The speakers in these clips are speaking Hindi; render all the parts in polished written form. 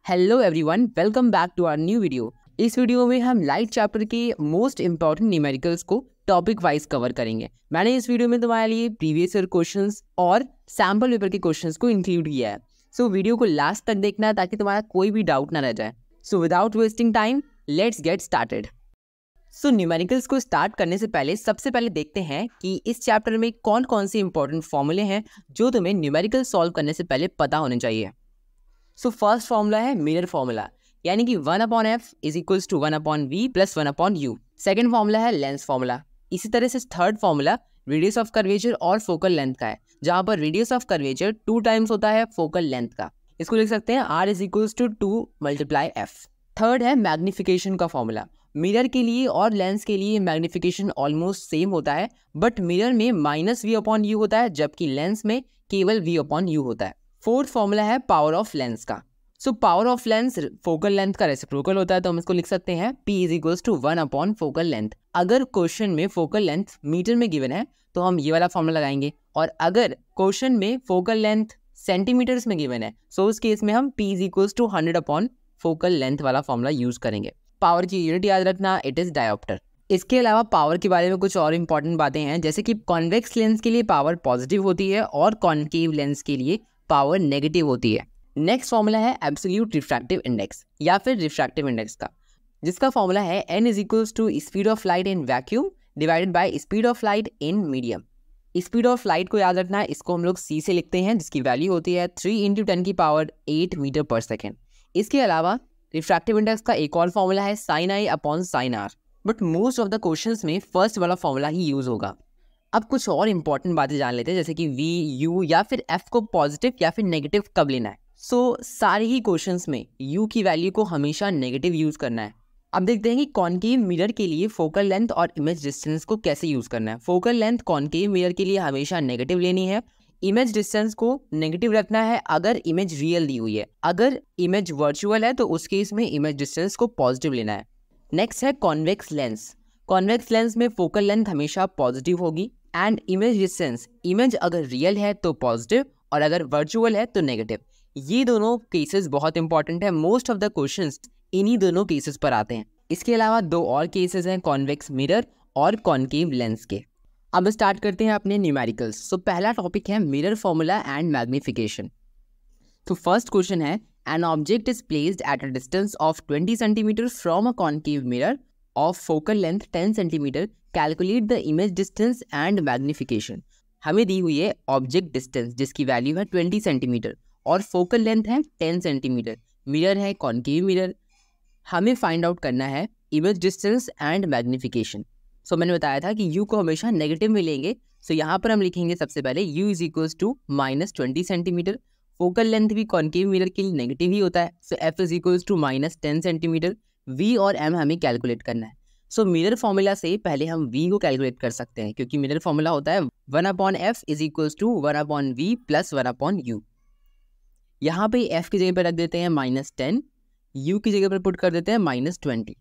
Hello everyone, welcome back to our new video. इस वीडियो में हम लाइट चैप्टर के मोस्ट इंपॉर्टेंट न्यूमेरिकल्स को टॉपिक वाइज कवर करेंगे। मैंने इस वीडियो में तुम्हारे लिए प्रीवियस ईयर क्वेश्चंस और सैम्पल पेपर के क्वेश्चंस को इंक्लूड किया है। सो वीडियो को लास्ट तक देखना है ताकि तुम्हारा कोई भी डाउट ना रह जाए। So without wasting time let's get started. So numericals को स्टार्ट करने से पहले सबसे पहले देखते हैं कि इस चैप्टर में कौन कौन से इंपॉर्टेंट फॉर्मूले हैं जो तुम्हें न्यूमेरिकल सॉल्व करने से पहले पता होने चाहिए। सो फर्स्ट फॉर्मूला है मिरर फॉर्मूला, यानी कि 1/f is equals to 1/v plus 1/u। Second formula है लेंस फॉर्मूला। इसी तरह से third formula radius of curvature और फोकल लेंथ का है, जहां पर रेडियस ऑफ कर्वेचर 2 टाइम्स होता है फोकल लेंथ का। इसको लिख सकते हैं r is equals to 2 × f। Third है मैग्निफिकेशन का फॉर्मूला। मिरर के लिए और लेंस के लिए मैग्निफिकेशन ऑलमोस्ट सेम होता है, बट मिरर में -v/u होता है जबकि लेंस में केवल v/u होता है। फोर्थ फॉर्मूला है पावर ऑफ लेंस का। So power of lens focal length का रेसिप्रोकल होता है, तो हम इसको लिख सकते हैं p is equals to 1 focal length. अगर क्वेश्चन में फोकल लेंथ मीटर में गिवन है तो हम ये वाला फॉर्मूला लगाएंगे, और अगर क्वेश्चन में फोकल लेंथ सेंटीमीटर्स में गिवन है सो उस केस में हम p is equals to 100 focal length वाला फॉर्मूला यूज करेंगे। पावर की यूनिट याद रखना, इट इज डायोप्टर। इसके अलावा पावर के बारे में कुछ और इंपॉर्टेंट बातें हैं, जैसे कि कॉन्वेक्स लेंस के लिए पावर पॉजिटिव होती है और कॉन्केव लेंस के लिए पावर नेगेटिव होती है। नेक्स्ट फॉर्मूला है एब्सोल्यूट रिफ्रैक्टिव इंडेक्स या फिर रिफ्रैक्टिव इंडेक्स का, जिसका फॉर्मूला है n is equals to speed of light in vacuum divided by speed of light in medium. Speed of light को याद रखना है, इसको हम लोग c से लिखते हैं, जिसकी वैल्यू होती है 3 × 10⁸ मीटर पर सेकेंड। इसके अलावा रिफ्रैक्टिव इंडेक्स का एक और फॉर्मूला है sin i/sin r, but most of the questions में फर्स्ट वाला फॉर्मूला ही यूज होगा। अब कुछ और इंपॉर्टेंट बातें जान लेते हैं, जैसे कि v, u या फिर f को पॉजिटिव या फिर नेगेटिव कब लेना है। सो सारे ही क्वेश्चंस में u की वैल्यू को हमेशा नेगेटिव यूज करना है। अब देखते हैं कि कॉन्केव मिरर के लिए फोकल लेंथ और इमेज डिस्टेंस को कैसे यूज करना है। फोकल लेंथ कॉन्केव मिरर के लिए हमेशा नेगेटिव लेनी है। इमेज डिस्टेंस को नेगेटिव रखना है अगर इमेज रियल दी हुई है। अगर इमेज वर्चुअल है तो उस केस में इमेज डिस्टेंस को पॉजिटिव लेना है। नेक्स्ट है कॉन्वेक्स लेंस। कॉन्वेक्स लेंस में फोकल लेंथ हमेशा पॉजिटिव होगी एंड इमेज डिस्टेंस, इमेज अगर रियल है तो पॉजिटिव और अगर वर्चुअल है तो नेगेटिव। ये दोनों केसेस बहुत इंपॉर्टेंट है, मोस्ट ऑफ द क्वेश्चंस इन्हीं दोनों केसेस पर आते हैं। इसके अलावा 2 और केसेस हैं कॉन्वेक्स मिरर और कॉन्केव लेंस के। अब स्टार्ट करते हैं अपने न्यूमेरिकल्स। सो पहला टॉपिक है मिरर फॉर्मूला एंड मैग्निफिकेशन। तो फर्स्ट क्वेश्चन है an object is placed at a distance of 20 centimeter from a concave mirror of focal length 10 centimetre, calculate the image distance and magnification. हमें दी हुई है ऑब्जेक्ट डिस्टेंस जिसकी वैल्यू है 20 सेंटीमीटर और फोकल लेंथ है 10 सेंटीमीटर। मिरर है कॉन्केव मिरर। हमें फाइंड आउट करना है इमेज डिस्टेंस एंड मैग्निफिकेशन। सो मैंने बताया था कि u को हमेशा नेगेटिव में लेंगे। सो यहाँ पर हम लिखेंगे सबसे पहले u is equals to -20 centimeter. Focal length भी कॉन्केव मिरर के लिए नेगेटिव ही होता है, so f is equals to -10 centimeter. v और m हमें कैलकुलेट करना है। सो मिरर फॉर्मूला से पहले हम v को कैलकुलेट कर सकते हैं, क्योंकि मिरर फॉर्मूला होता है 1/f is equals to 1/v plus 1/u। यहाँ पे f की जगह पर रख देते हैं -10, u की जगह पर पुट कर देते हैं -20।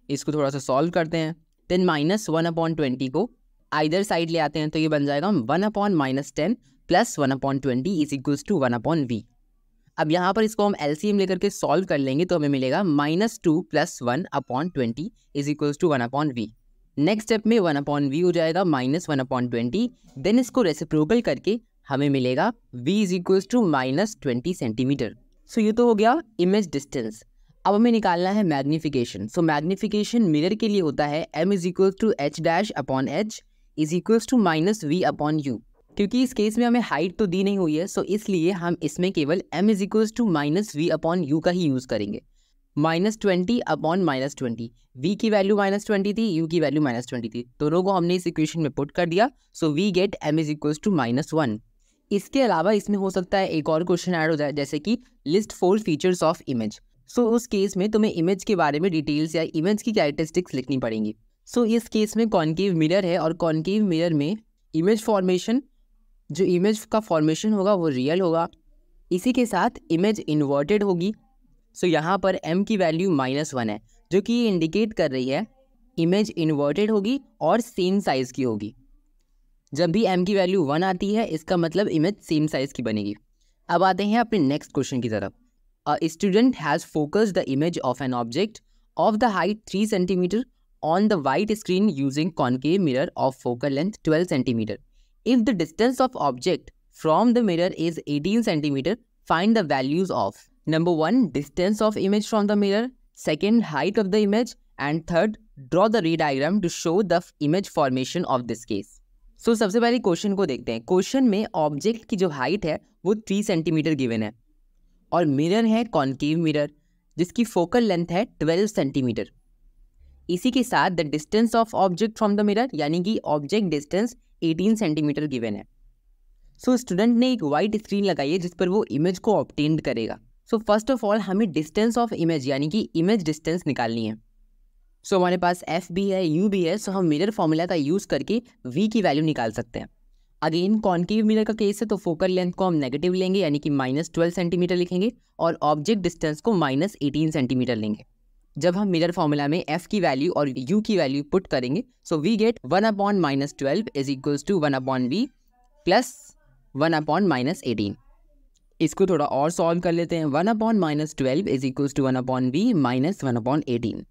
इसको थोड़ा सा सॉल्व करते हैं। देन -1/20 को आइदर साइड ले आते हैं तो ये बन जाएगा 1/-10 plus 1/20 is equals to 1/v। अब यहाँ पर इसको हम एलसीएम लेकर के सॉल्व कर लेंगे तो हमें मिलेगा -2 + 1/20 is equals to 1/v। Next step में 1/v हो जाएगा -1/20। देन इसको रेसिप्रोकल करके हमें मिलेगा v is equals to -20 centimetre. So ये तो हो गया इमेज डिस्टेंस। अब हमें निकालना है मैग्निफिकेशन। सो मैग्निफिकेशन मिरर के लिए होता है m is equals to h'/h is equals to -v/u। क्योंकि इस केस में हमें हाइट तो दी नहीं हुई है, सो इसलिए हम इसमें केवल m is equals to -v/u का ही यूज़ करेंगे। -20/-20, v की वैल्यू -20 थी, u की वैल्यू -20 थी, दोनों को हमने इस इक्वेशन में पुट कर दिया। So we get m is equals to -1। इसके अलावा इसमें हो सकता है एक और क्वेश्चन ऐड हो जाए, जैसे कि लिस्ट 4 फीचर्स ऑफ इमेज। सो उस केस में तुम्हें इमेज के बारे में डिटेल्स या इमेज की कैरेक्टरिस्टिक्स लिखनी पड़ेंगी। सो इस केस में कॉन्केव मिरर है और कॉन्केव मिरर में इमेज फॉर्मेशन, जो इमेज का फॉर्मेशन होगा वो रियल होगा। इसी के साथ इमेज इन्वर्टेड होगी। सो यहाँ पर m की वैल्यू -1 है, जो कि ये इंडिकेट कर रही है इमेज इन्वर्टेड होगी और सेम साइज़ की होगी। जब भी m की वैल्यू 1 आती है इसका मतलब इमेज सेम साइज़ की बनेगी। अब आते हैं अपने नेक्स्ट क्वेश्चन की तरफ। A student has focused the image of an object of the height 3 cm on the white screen using concave mirror of focal length 12 cm. If the distance of object from the mirror is 18 cm, find the values of number 1 distance of image from the mirror, second height of the image, and third draw the ray diagram to show the image formation of this case. So सबसे पहले क्वेश्चन को देखते हैं। क्वेश्चन में ऑब्जेक्ट की जो हाइट है वो 3 सेंटीमीटर गिवन है और मिरर है कॉन्केव मिरर जिसकी फोकल लेंथ है 12 सेंटीमीटर। इसी के साथ the distance of object from the mirror यानी कि ऑब्जेक्ट डिस्टेंस 18 सेंटीमीटर गिवन है। सो स्टूडेंट ने एक वाइट स्क्रीन लगाई है जिस पर वो इमेज को ऑब्टेन करेगा। सो फर्स्ट ऑफ ऑल हमें डिस्टेंस ऑफ इमेज यानी कि इमेज डिस्टेंस निकालनी है। सो हमारे पास एफ भी है, यू भी है, सो हम मिरर फॉर्मूला का यूज़ करके वी की वैल्यू निकाल सकते हैं। अगेन कॉन्केव मिरर का केस है तो फोकल लेंथ को हम नेगेटिव लेंगे यानी कि -12 सेंटीमीटर लिखेंगे और ऑब्जेक्ट डिस्टेंस को -18 सेंटीमीटर लेंगे। जब हम मिरर फॉर्मूला में f की वैल्यू और u की वैल्यू पुट करेंगे so we get 1/-12 is equals to 1/v plus 1/-18। इसको थोड़ा और सॉल्व कर लेते हैं। 1/-12 is equals to 1/v minus 1/18।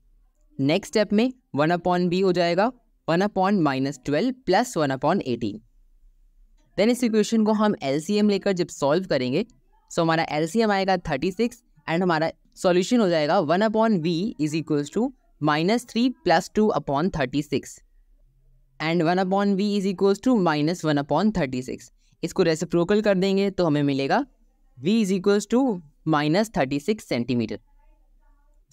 Next step में 1/b हो जाएगा 1/-12 प्लस 1/18। देन इस इक्वेशन को हम LCM लेकर जब सॉल्व करेंगे सो हमारा LCM आएगा 36 एंड हमारा सॉल्यूशन हो जाएगा 1/v is equals to -3 plus 2/36 and 1/v is equals to -1/36। इसको रेसिप्रोकल कर देंगे तो हमें मिलेगा v is equals to -36 centimetre.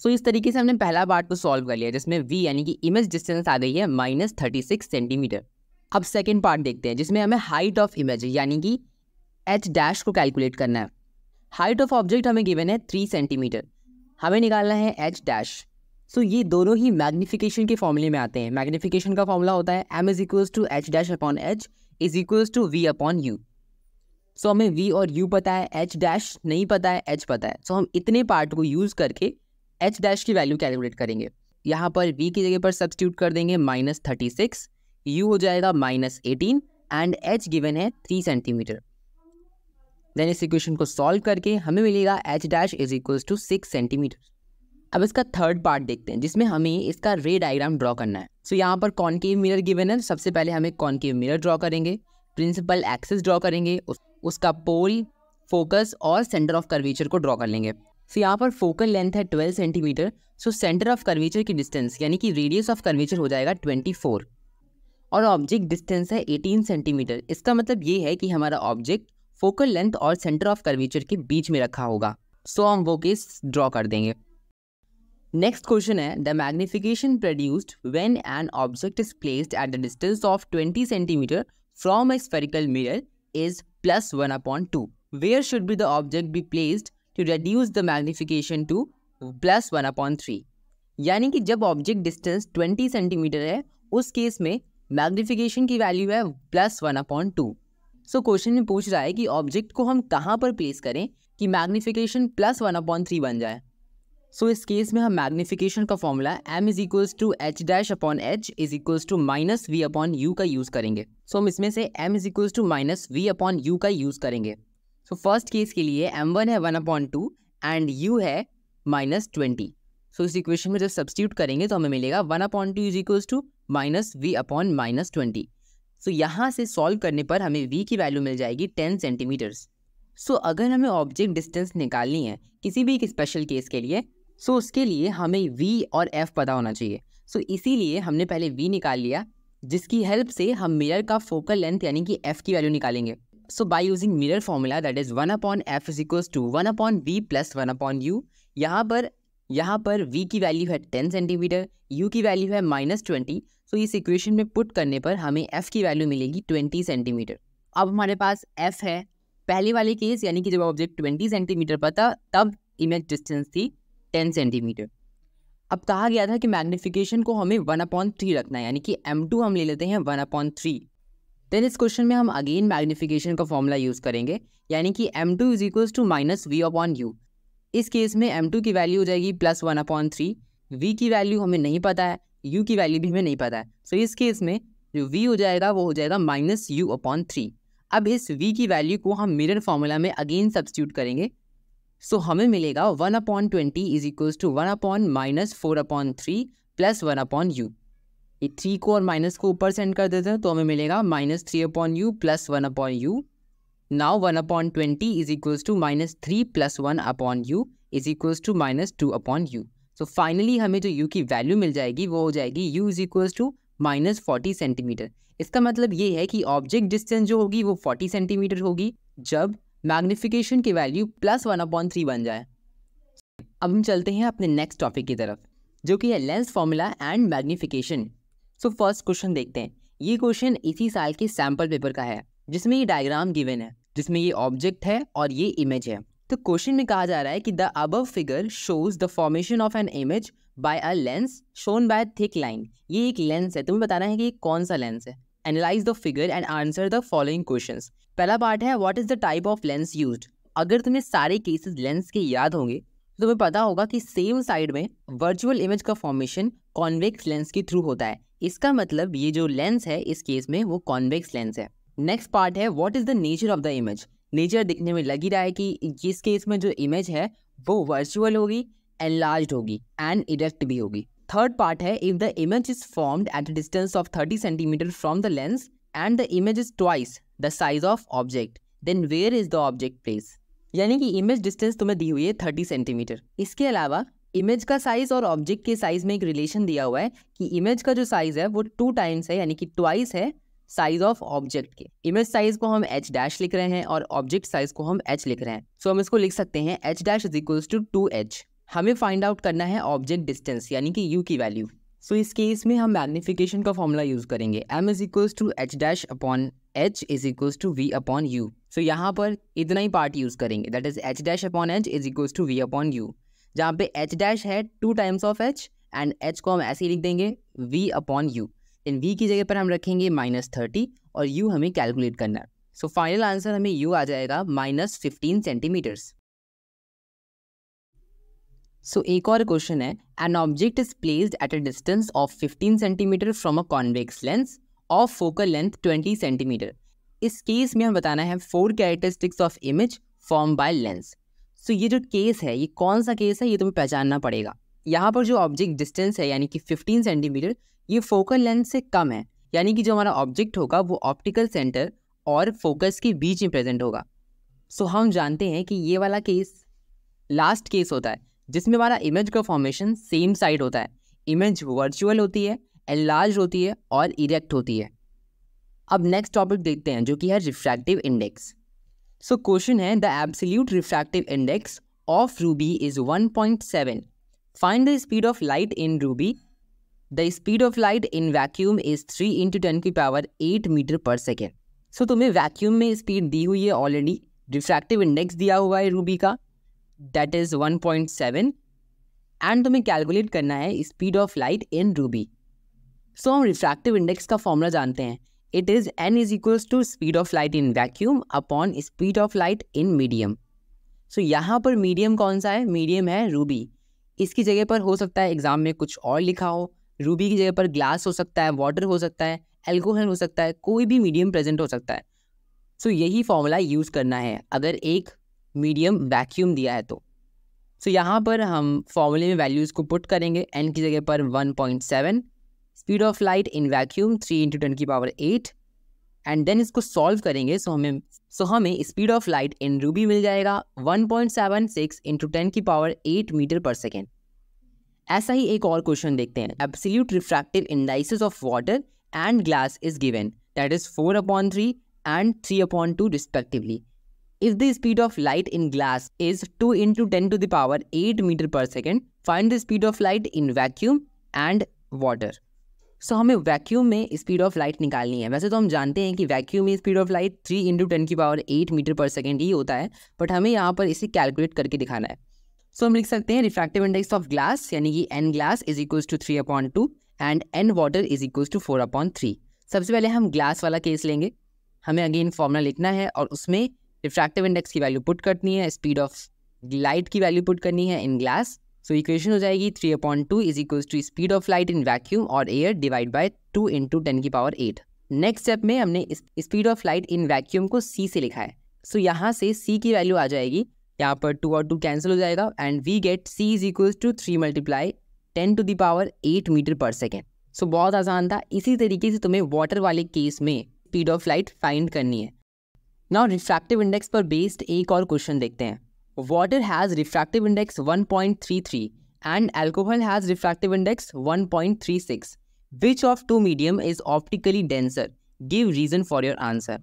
So इस तरीके से हमने पहला पार्ट को सॉल्व कर लिया जिसमें v यानी कि इमेज डिस्टेंस आ गई है -36 सेंटीमीटर। अब सेकेंड पार्ट देखते हैं जिसमें हमें हाइट ऑफ इमेज यानी कि h डैश को कैलकुलेट करना है। हाइट ऑफ ऑब्जेक्ट हमें गिवन है 3 सेंटीमीटर, हमें निकालना है h डैश। सो ये दोनों ही मैग्नीफिकेशन के फॉर्मूले में आते हैं। मैग्नीफिकेशन का फॉर्मूला होता है m is equals to h dash upon h is equals to v upon u। So हमें v और u पता है, h डैश नहीं पता है, h पता है। सो हम इतने पार्ट को यूज़ करके h डैश की वैल्यू कैलकुलेट करेंगे। यहाँ पर v की जगह पर सब्स्टिट्यूट कर देंगे -36, u हो जाएगा -18 एंड h गिवन है 3 सेंटीमीटर। देन इस इक्वेशन को सॉल्व करके हमें मिलेगा h dash is equals to 6 centimeter. अब इसका थर्ड पार्ट देखते हैं जिसमें हमें इसका रे डायग्राम ड्रॉ करना है। सो यहाँ पर कॉन्केव मिरर गिवन है, सबसे पहले हमें कॉन्केव मिरर ड्रॉ करेंगे, प्रिंसिपल एक्सिस ड्रॉ करेंगे, उसका पोल, फोकस और सेंटर ऑफ कर्वेचर को ड्रॉ कर लेंगे। सो यहाँ पर फोकल लेंथ है 12 centimetre, so centre of curvature की डिस्टेंस यानी कि रेडियस ऑफ कर्वेचर हो जाएगा 24 और ऑब्जेक्ट डिस्टेंस है 18 सेंटीमीटर। इसका मतलब ये है कि हमारा ऑब्जेक्ट फोकल लेंथ और सेंटर ऑफ कर्वेचर के बीच में रखा होगा। सो हम वो केस ड्रॉ कर देंगे। नेक्स्ट क्वेश्चन है the magnification produced when an object is placed at the distance of 20 centimeter from a spherical mirror is +1/2। Where should be the object be placed to reduce the magnification to +1/3। यानी कि जब ऑब्जेक्ट डिस्टेंस 20 सेंटीमीटर है उस केस में मैग्निफिकेशन की वैल्यू है +1/2। सो क्वेश्चन में पूछ रहा है कि ऑब्जेक्ट को हम कहाँ पर प्लेस करें कि मैग्निफिकेशन +1/3 बन जाए। सो इस केस में हम मैग्निफिकेशन का formula m is equals to h dash upon h is equals to -v upon u का यूज़ करेंगे। सो हम इसमें से m is equals to -v upon u का यूज़ करेंगे। सो फर्स्ट केस के लिए m1 है 1/2 एंड u है -20। सो इस इक्वेशन में जब सब्स्टिट्यूट करेंगे तो हमें मिलेगा 1/2 is equals to -v upon -20। So यहाँ से सॉल्व करने पर हमें v की वैल्यू मिल जाएगी 10 सेंटीमीटर्स। सो अगर हमें ऑब्जेक्ट डिस्टेंस निकालनी है किसी भी एक स्पेशल केस के लिए सो उसके लिए हमें v और f पता होना चाहिए। सो इसीलिए हमने पहले v निकाल लिया जिसकी हेल्प से हम मिरर का फोकल लेंथ यानी कि f की वैल्यू निकालेंगे। So by using mirror formula that is 1/f is equals to 1/v plus 1/u। यहाँ पर v की वैल्यू है 10 सेंटीमीटर, u की वैल्यू है -20। सो इस इक्वेशन में पुट करने पर हमें f की वैल्यू मिलेगी 20 सेंटीमीटर। अब हमारे पास f है, पहले वाले केस यानी कि जब ऑब्जेक्ट 20 सेंटीमीटर पर था तब इमेज डिस्टेंस थी 10 सेंटीमीटर। अब कहा गया था कि मैग्निफिकेशन को हमें 1/3 रखना है यानी कि m2 हम ले लेते हैं 1/3। देन इस क्वेश्चन में हम अगेन मैग्निफिकेशन का फॉर्मूला यूज़ करेंगे यानी कि m2 is equals to -v upon u। इस केस में m2 की वैल्यू हो जाएगी +1/3, v की वैल्यू हमें नहीं पता है, u की वैल्यू भी हमें नहीं पता है। सो इस केस में जो v हो जाएगा वो हो जाएगा -u/3। अब इस v की वैल्यू को हम मिरर फॉर्मूला में अगेन सब्स्टिट्यूट करेंगे। सो हमें मिलेगा 1/20 is equals to 1/-4/3 plus 1/u। ये 3 को और माइनस को ऊपर सेंड कर देते हैं तो हमें मिलेगा -3/u plus 1/u। Now 1/20 is equals to -3 plus 1/u is equals to -2/u। So finally हमें जो u की वैल्यू मिल जाएगी वो हो जाएगी u is equals to -40 centimeter. इसका मतलब ये है कि ऑब्जेक्ट डिस्टेंस जो होगी वो 40 सेंटीमीटर होगी जब मैग्निफिकेशन की वैल्यू +1/3 बन जाए। अब हम चलते हैं अपने नेक्स्ट टॉपिक की तरफ जो कि है lens formula and magnification. So first question देखते हैं। ये क्वेश्चन इसी साल के सैम्पल पेपर का है जिसमें ये डायग्राम गिवन है, जिसमें ये ऑब्जेक्ट है और ये इमेज है। तो क्वेश्चन में कहा जा रहा है कि the above figure shows the formation of an image by a lens shown by thick line. ये एक लेंस है, तुम्हें बताना है कि कौन सा लेंस है। Analyse the figure and answer the following questions. पहला पार्ट है what is the type of lens used. अगर तुम्हें सारे केसेस लेंस के याद होंगे तो तुम्हें पता होगा कि सेम साइड में वर्चुअल इमेज का फॉर्मेशन कॉन्वेक्स लेंस के थ्रू होता है। इसका मतलब ये जो लेंस है इस केस में वो कॉन्वेक्स लेंस है। नेक्स्ट पार्ट है what is the nature of the image. Nature दिखने में लग ही रहा है कि इस केस में जो इमेज है वो वर्चुअल होगी, एनलार्ज्ड होगी एंड इरेक्ट भी होगी। थर्ड पार्ट है if the image is formed at a distance of 30 centimeter from the lens and the image is twice the size of object then where is the object place. यानी कि इमेज डिस्टेंस तुम्हें दी हुई है 30 सेंटीमीटर। इसके अलावा इमेज का साइज और ऑब्जेक्ट के साइज में एक रिलेशन दिया हुआ है कि इमेज का जो साइज है वो 2 टाइम्स है, यानी कि ट्वाइस है साइज ऑफ ऑब्जेक्ट के। इमेज साइज को हम h' लिख रहे हैं और ऑब्जेक्ट साइज को हम h लिख रहे हैं। सो हम इसको लिख सकते हैं h' is equals to 2h। हमें फाइंड आउट करना है ऑब्जेक्ट डिस्टेंस यानी कि u की वैल्यू। सो इस केस में हम मैग्निफिकेशन का फॉर्मूला यूज करेंगे m is equals to h' is equals to v/u। So यहाँ पर इतना ही पार्ट यूज करेंगे, that is h' is equals to v/u, जहाँ पे h' है 2 times of h and h को हम ऐसे ही लिख देंगे v/u। इन v की जगह पर हम रखेंगे -30 और u हमें कैलकुलेट करना है। सो फाइनल आंसर हमें u आ जाएगा -15 सेंटीमीटर्स। सो एक और क्वेश्चन है an object is placed at a distance of 15 centimetre from a convex lens of focal length 20 centimetre. इस केस में हम बताना है 4 characteristics of image form by lens. So ये जो केस है ये कौन सा केस है ये तुम्हें पहचानना पड़ेगा। यहाँ पर जो ऑब्जेक्ट डिस्टेंस है यानी कि 15 सेंटीमीटर ये फोकल लेंथ से कम है, यानी कि जो हमारा ऑब्जेक्ट होगा वो ऑप्टिकल सेंटर और फोकस के बीच में प्रेजेंट होगा। सो हम जानते हैं कि ये वाला केस लास्ट केस होता है जिसमें हमारा इमेज का फॉर्मेशन सेम साइड होता है। इमेज वर्चुअल होती है, एनलार्ज होती है और इरेक्ट होती है। अब नेक्स्ट टॉपिक देखते हैं जो कि है रिफ्रैक्टिव इंडेक्स। सो क्वेश्चन है the absolute refractive index of ruby is 1.7। Find the speed of light in ruby. The speed of light in vacuum is 3 × 10⁸ metre per second. So तुम्हें वैक्यूम में स्पीड दी हुई है ऑलरेडी, रिफ्रैक्टिव इंडेक्स दिया हुआ है रूबी का दैट इज 1.7 एंड तुम्हें कैलकुलेट करना है speed of light in ruby. So हम रिफ्रैक्टिव इंडेक्स का फॉर्मूला जानते हैं, it is n is equals to speed of light in vacuum upon speed of light in medium. So यहाँ पर मीडियम कौन सा है, मीडियम है रूबी। इसकी जगह पर हो सकता है एग्जाम में कुछ और लिखा हो, रूबी की जगह पर ग्लास हो सकता है, वाटर हो सकता है, एल्कोहल हो सकता है, कोई भी मीडियम प्रेजेंट हो सकता है। सो यही फॉर्मूला यूज़ करना है अगर एक मीडियम वैक्यूम दिया है तो। सो यहाँ पर हम फॉर्मूले में वैल्यूज़ को पुट करेंगे, n की जगह पर 1.7, speed of light in vacuum 3 × 10⁸ and then इसको सॉल्व करेंगे। सो हमें speed of light in ruby मिल जाएगा 1.76 × 10⁸ मीटर पर सेकेंड। ऐसा ही एक और क्वेश्चन देखते हैं। Absolute refractive indices of water and glass is given that is 4/3 and 3/2 respectively. If the speed of light in glass is 2 × 10⁸ metre per second, find the speed of light in vacuum and water. So हमें वैक्यूम में स्पीड ऑफ लाइट निकालनी है। वैसे तो हम जानते हैं कि वैक्यूम में speed of light 3 × 10⁸ metre per second ही होता है, बट हमें यहाँ पर इसे कैलकुलेट करके दिखाना है। सो हम लिख सकते हैं रिफ्रैक्टिव इंडेक्स ऑफ ग्लास यानी कि n glass is equals to 3/2 and n water is equals to 4/3। सबसे पहले हम ग्लास वाला केस लेंगे। हमें अगेन फॉर्मूला लिखना है और उसमें रिफ्रैक्टिव इंडेक्स की वैल्यू पुट करनी है, स्पीड ऑफ लाइट की वैल्यू पुट करनी है इन ग्लास। सो इक्वेशन हो जाएगी 3/2 is equals to speed of light in vacuum और air divide by 2 × 10⁸। Next step में हमने speed of light in vacuum को c से लिखा है। सो यहाँ से c की वैल्यू आ जाएगी, यहाँ पर 2 और 2 कैंसिल हो जाएगा and we get c is equals to 3 multiply 10⁻8 meter per second. So बहुत आसान था। इसी तरीके से तुम्हें वाटर वाले केस में स्पीड ऑफ लाइट फाइंड करनी है। नाउ रिफ्रैक्टिव इंडेक्स पर बेस्ड एक और क्वेश्चन देखते हैं। Water has refractive index 1.33 and alcohol has refractive index 1.36. Which of two medium is optically denser? Give reason for your answer.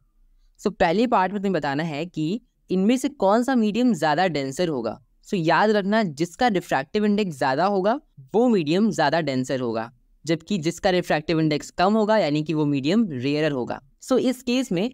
So पहले पार्ट में तुम्हें बताना है कि इनमें से कौन सा मीडियम ज़्यादा डेंसर होगा। सो याद रखना, जिसका रिफ्रैक्टिव इंडेक्स ज़्यादा होगा वो मीडियम ज़्यादा डेंसर होगा, जबकि जिसका रिफ्रैक्टिव इंडेक्स कम होगा यानी कि वो मीडियम रेयरर होगा। सो इस केस में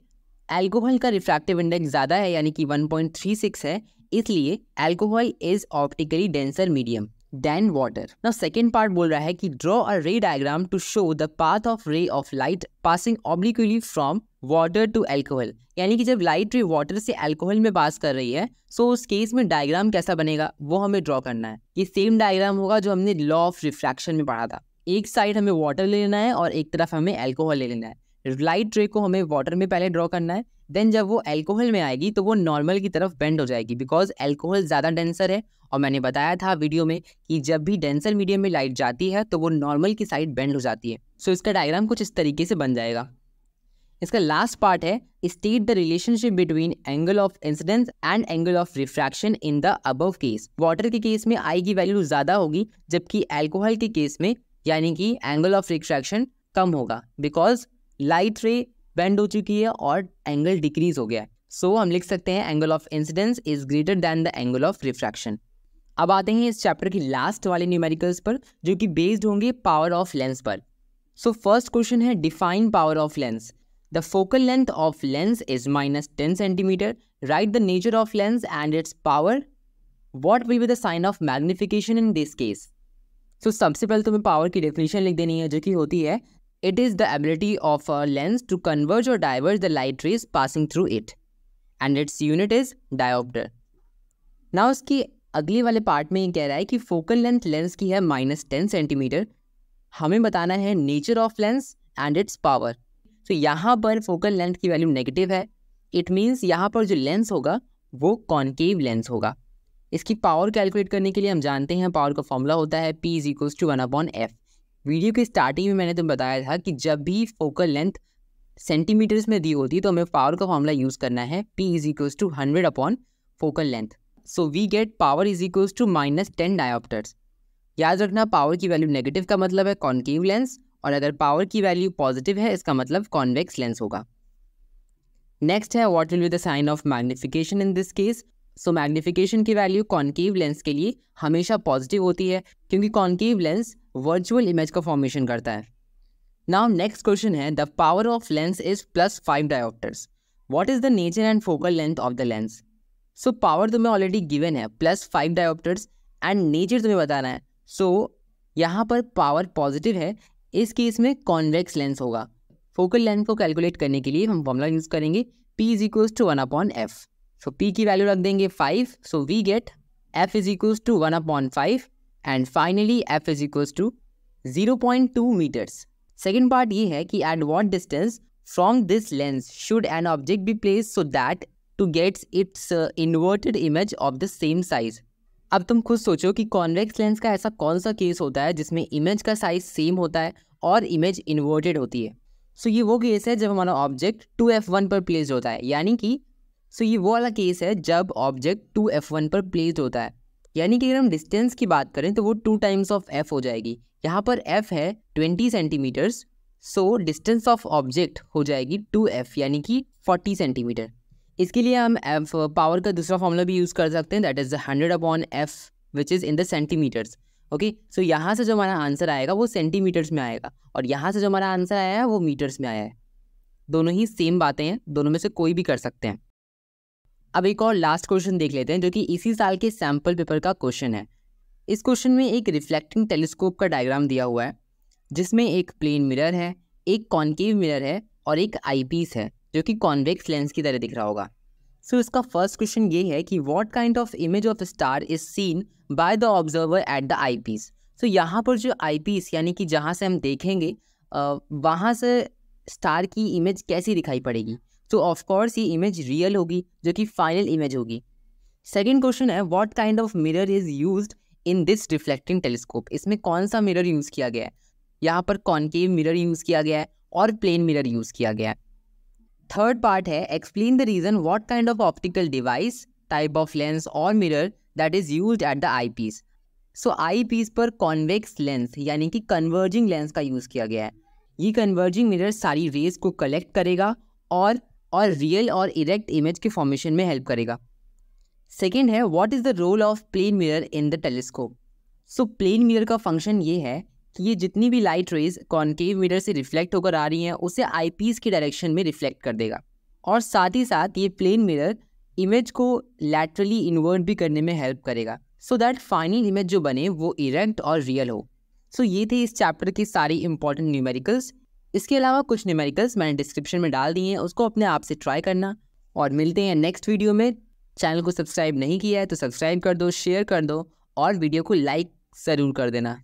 एल्कोहल का रिफ्रैक्टिव इंडेक्स ज़्यादा है यानी कि 1.36 है, इसलिए alcohol is optically denser medium than water. Now second part बोल रहा है कि draw a ray diagram to show the path of ray of light passing obliquely from water to alcohol. यानी कि जब लाइट रे वाटर से अल्कोहल में पास कर रही है सो उस केस में डायग्राम कैसा बनेगा वो हमें ड्रॉ करना है। ये सेम डायग्राम होगा जो हमने लॉ ऑफ रिफ्रैक्शन में पढ़ा था। एक साइड हमें वाटर ले लेना है और एक तरफ हमें अल्कोहल ले लेना है। लाइट रे को हमें वाटर में पहले ड्रॉ करना है, देन जब वो अल्कोहल में आएगी तो वो नॉर्मल की तरफ बेंड हो जाएगी बिकॉज अल्कोहल ज़्यादा डेंसर है। और मैंने बताया था वीडियो में कि जब भी डेंसर मीडियम में लाइट जाती है तो वो नॉर्मल की साइड बेंड हो जाती है। सो इसका डायग्राम कुछ इस तरीके से बन जाएगा। इसका लास्ट पार्ट है state the relationship between angle of incidence and angle of refraction in the above case. Water के केस में आई की वैल्यू ज़्यादा होगी, जबकि अल्कोहल के केस में यानी कि एंगल ऑफ रिफ्रैक्शन कम होगा बिकॉज लाइट रे बेंड हो चुकी है और एंगल डिक्रीज हो गया है। सो हम लिख सकते हैं angle of incidence is greater than the angle of refraction. अब आते हैं इस चैप्टर की लास्ट वाले न्यूमेरिकल्स पर जो कि बेस्ड होंगे पावर ऑफ लेंस पर। सो फर्स्ट क्वेश्चन है define power of lens. The focal length of lens is -10 centimetre. Write the nature of lens and its power. What will be the sign of magnification in this case. So सबसे पहले तुम्हें पावर की डेफिनेशन लिख देनी है जो कि होती है it is the ability of a lens to converge or diverge the light rays passing through it and its unit is diopter. Now इसकी अगले वाले पार्ट में ये कह रहा है कि फोकल लेंथ लेंस की है -10 सेंटीमीटर। हमें बताना है nature of lens and its power. तो यहाँ पर फोकल लेंथ की वैल्यू नेगेटिव है, इट मीन्स यहाँ पर जो लेंस होगा वो कॉन्केव लेंस होगा। इसकी पावर कैलकुलेट करने के लिए हम जानते हैं पावर का फॉर्मूला होता है P = 1/f। वीडियो के स्टार्टिंग में मैंने तुम्हें बताया था कि जब भी फोकल लेंथ सेंटीमीटर्स में दी होती है तो हमें पावर का फॉर्मूला यूज़ करना है P = 100 focal length. So we get power is equals to -10 diopters. याद रखना पावर की वैल्यू नेगेटिव का मतलब है कॉन्केव लेंस और अगर पावर की वैल्यू पॉजिटिव है इसका मतलब कॉन्वेक्स लेंस होगा। नेक्स्ट है what will be the sign of magnification in this case. So magnification की वैल्यू कॉन्केव लेंस के लिए हमेशा पॉजिटिव होती है क्योंकि कॉन्केव लेंस वर्चुअल इमेज का फॉर्मेशन करता है। नाउ नेक्स्ट क्वेश्चन है the power of lens is +5 diopters. What is the nature and focal length of the lens. So power तुम्हें ऑलरेडी गिवन है +5 डायोप्टर्स एंड नेचर तुम्हें बताना है। सो यहाँ पर पावर पॉजिटिव है, इस केस में कॉन्वेक्स लेंस होगा। फोकल लेंथ को कैलकुलेट करने के लिए हम फॉर्मूला यूज करेंगे P = 1/f। सो P की वैल्यू रख देंगे 5। So we get F = 1/5 and finally F = 0.2 meters. Second part ये है कि at what distance from this lens should an object be place so that to gets its inverted image of the same size. अब तुम खुद सोचो कि कॉन्वेक्स लेंस का ऐसा कौन सा केस होता है जिसमें इमेज का साइज सेम होता है और इमेज इन्वर्टेड होती है। सो ये वो केस है जब हमारा ऑब्जेक्ट 2f1 पर प्लेस्ड होता है, यानी कि ये वो वाला केस है जब ऑब्जेक्ट 2f1 पर प्लेस्ड होता है, यानी कि अगर हम डिस्टेंस की बात करें तो वो 2 टाइम्स ऑफ f हो जाएगी। यहाँ पर f है 20 centimeters, so distance of object हो जाएगी 2f यानी कि 40 सेंटीमीटर। इसके लिए हम f पावर का दूसरा फॉर्मूला भी यूज़ कर सकते हैं, that is 100/f which is in the centimetres. Okay, so यहाँ से जो हमारा आंसर आएगा वो सेंटीमीटर्स में आएगा और यहाँ से जो हमारा आंसर आया है वो मीटर्स में आया है। दोनों ही सेम बातें हैं, दोनों में से कोई भी कर सकते हैं। अब एक और लास्ट क्वेश्चन देख लेते हैं जो कि इसी साल के सैम्पल पेपर का क्वेश्चन है। इस क्वेश्चन में एक रिफ्लेक्टिंग टेलीस्कोप का डायग्राम दिया हुआ है जिसमें एक प्लेन मिरर है, एक कॉन्केव मिरर है और एक आईपीस है जो कि कॉन्वेक्स लेंस की तरह दिख रहा होगा। सो इसका फर्स्ट क्वेश्चन ये है कि what kind of image of star is seen by the observer at the eyepiece. So यहाँ पर जो आईपीस यानी कि जहाँ से हम देखेंगे वहाँ से स्टार की इमेज कैसी दिखाई पड़ेगी। तो ऑफकोर्स ये इमेज रियल होगी जो कि फाइनल इमेज होगी। सेकेंड क्वेश्चन है what kind of mirror is used in this reflecting telescope. इसमें कौन सा मिरर यूज किया गया है। यहाँ पर कॉनकेव मिरर यूज किया गया है और प्लेन मिरर यूज किया गया है। थर्ड पार्ट है explain the reason what kind of optical device, type of lens और mirror that is used at the eyepiece. So eyepiece पर कॉन्वेक्स लेंस यानी कि कन्वर्जिंग लेंस का यूज किया गया है। ये कन्वर्जिंग मिरर सारी रेज को कलेक्ट करेगा और रियल और इरेक्ट इमेज के फॉर्मेशन में हेल्प करेगा। सेकेंड है what is the role of plane mirror in the telescope. So plane mirror का फंक्शन ये है कि ये जितनी भी लाइट रेज कॉनकेव मिरर से रिफ्लेक्ट होकर आ रही हैं उसे आईपीस की डायरेक्शन में रिफ्लेक्ट कर देगा और साथ ही साथ ये प्लेन मिरर इमेज को लैटरली इन्वर्ट भी करने में हेल्प करेगा सो दैट फाइनल इमेज जो बने वो इरेक्ट और रियल हो। सो ये थे इस चैप्टर के सारी इंपॉर्टेंट न्यूमेरिकल्स। इसके अलावा कुछ न्यूमेरिकल्स मैंने डिस्क्रिप्शन में डाल दिए हैं, उसको अपने आप से ट्राई करना और मिलते हैं नेक्स्ट वीडियो में। चैनल को सब्सक्राइब नहीं किया है तो सब्सक्राइब कर दो, शेयर कर दो और वीडियो को लाइक ज़रूर कर देना।